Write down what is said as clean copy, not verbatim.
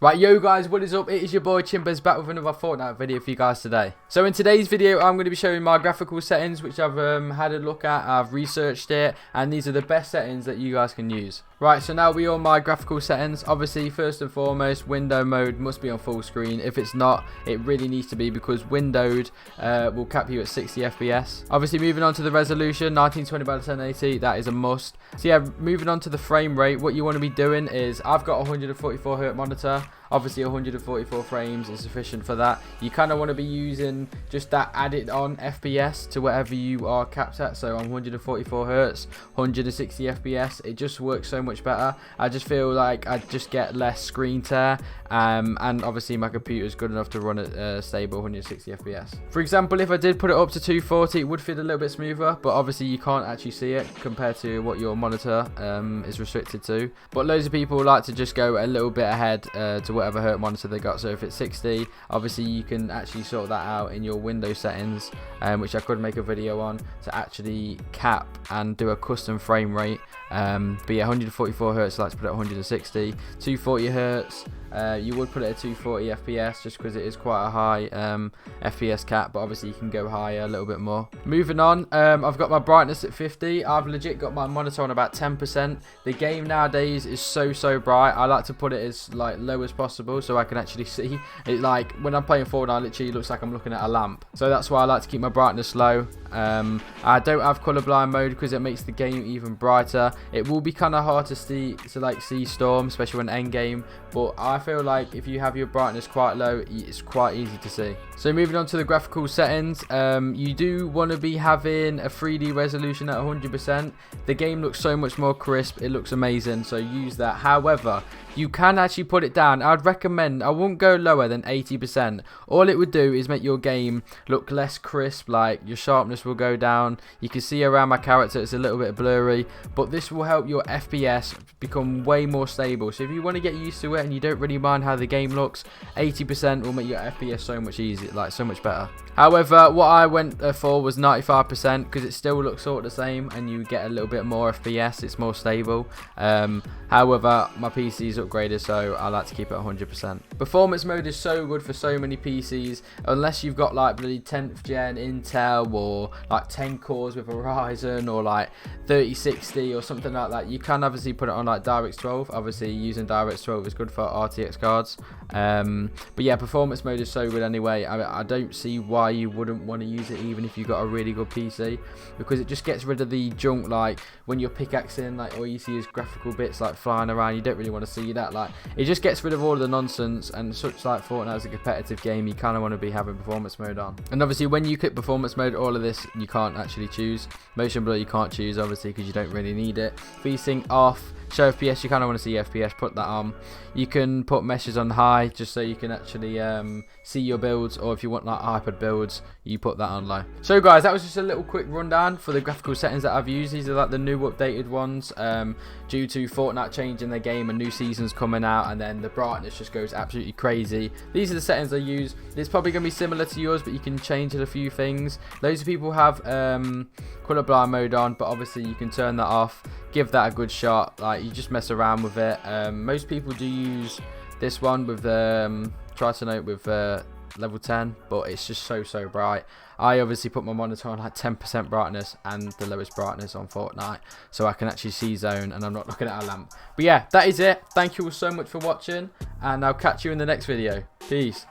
Right, yo guys, what is up? It is your boy Chimpers back with another Fortnite video for you guys today. So in today's video, I'm going to be showing my graphical settings, which I've had a look at, I've researched it, and these are the best settings that you guys can use. Right, so now we're on my graphical settings. Obviously, first and foremost, window mode must be on full screen. If it's not, it really needs to be, because windowed will cap you at 60 FPS. Obviously, moving on to the resolution, 1920 by 1080, that is a must. So yeah, moving on to the frame rate, what you want to be doing is, I've got a 144Hz monitor. Obviously 144 frames is sufficient for that. You kind of want to be using just that added on FPS to whatever you are capped at. So on 144 Hz, 160 FPS, it just works so much better. I just feel like I just get less screen tear, and obviously my computer is good enough to run at stable 160 FPS. For example, if I did put it up to 240, it would feel a little bit smoother, but obviously you can't actually see it compared to what your monitor is restricted to. But loads of people like to just go a little bit ahead to whatever hertz monitor they got. So if it's 60, obviously you can actually sort that out in your Windows settings, which I could make a video on, to actually cap and do a custom frame rate. But yeah, 144 Hz, I like to put it at 160. 240 Hz, you would put it at 240 FPS just because it is quite a high FPS cap, but obviously you can go higher a little bit more. Moving on, I've got my brightness at 50. I've legit got my monitor on about 10%. The game nowadays is so bright. I like to put it as like low as possible so I can actually see it. Like when I'm playing Fortnite, it literally looks like I'm looking at a lamp. So that's why I like to keep my brightness low. I don't have Colorblind Mode because it makes the game even brighter. It will be kind of hard to see storm, especially when end game, but I feel like if you have your brightness quite low, it's quite easy to see. So moving on to the graphical settings, you do want to be having a 3D resolution at 100%. The game looks so much more crisp, it looks amazing, so use that. However, you can actually put it down. I'd recommend, I wouldn't go lower than 80%. All it would do is make your game look less crisp, like your sharpness will go down. You can see around my character it's a little bit blurry, but this will help your FPS become way more stable. So if you want to get used to it and you don't really mind how the game looks, 80% will make your FPS so much easier, like so much better. However, what I went for was 95% because it still looks sort of the same and you get a little bit more FPS, it's more stable. However, my PC is upgraded, so I like to keep it 100%. Performance mode is so good for so many PCs, unless you've got like bloody 10th gen Intel or like 10 cores with Horizon or like 3060 or something like that. You can obviously put it on like DirectX 12. Obviously using DirectX 12 is good for RTX cards. But yeah, performance mode is so good anyway. I don't see why you wouldn't want to use it even if you've got a really good PC, because it just gets rid of the junk, like when you're pickaxing, like all you see is graphical bits like flying around. You don't really want to see that. Like it just gets rid of all of the nonsense, and such like Fortnite is a competitive game, you kind of want to be having performance mode on. And obviously when you click performance mode, all of this you can't actually choose. Motion blur you can't choose obviously because you don't really need it. VSync off. Show FPS, you kind of want to see FPS, put that on. You can put meshes on high just so you can actually see your builds, or if you want like iPad builds, you put that on low. So guys, that was just a little quick rundown for the graphical settings that I've used. These are like the new updated ones due to Fortnite changing their game and new seasons coming out, and then the brightness just goes absolutely crazy. These are the settings I use. It's probably going to be similar to yours, but you can change it a few things. Loads of people have Colorblind Mode on, but obviously you can turn that off. Give that a good shot, like you just mess around with it. Most people do use this one with the try to note with level 10, but it's just so bright. I obviously put my monitor on like 10% brightness and the lowest brightness on Fortnite, so I can actually see zone and I'm not looking at a lamp. But yeah, that is it. Thank you all so much for watching, and I'll catch you in the next video. Peace.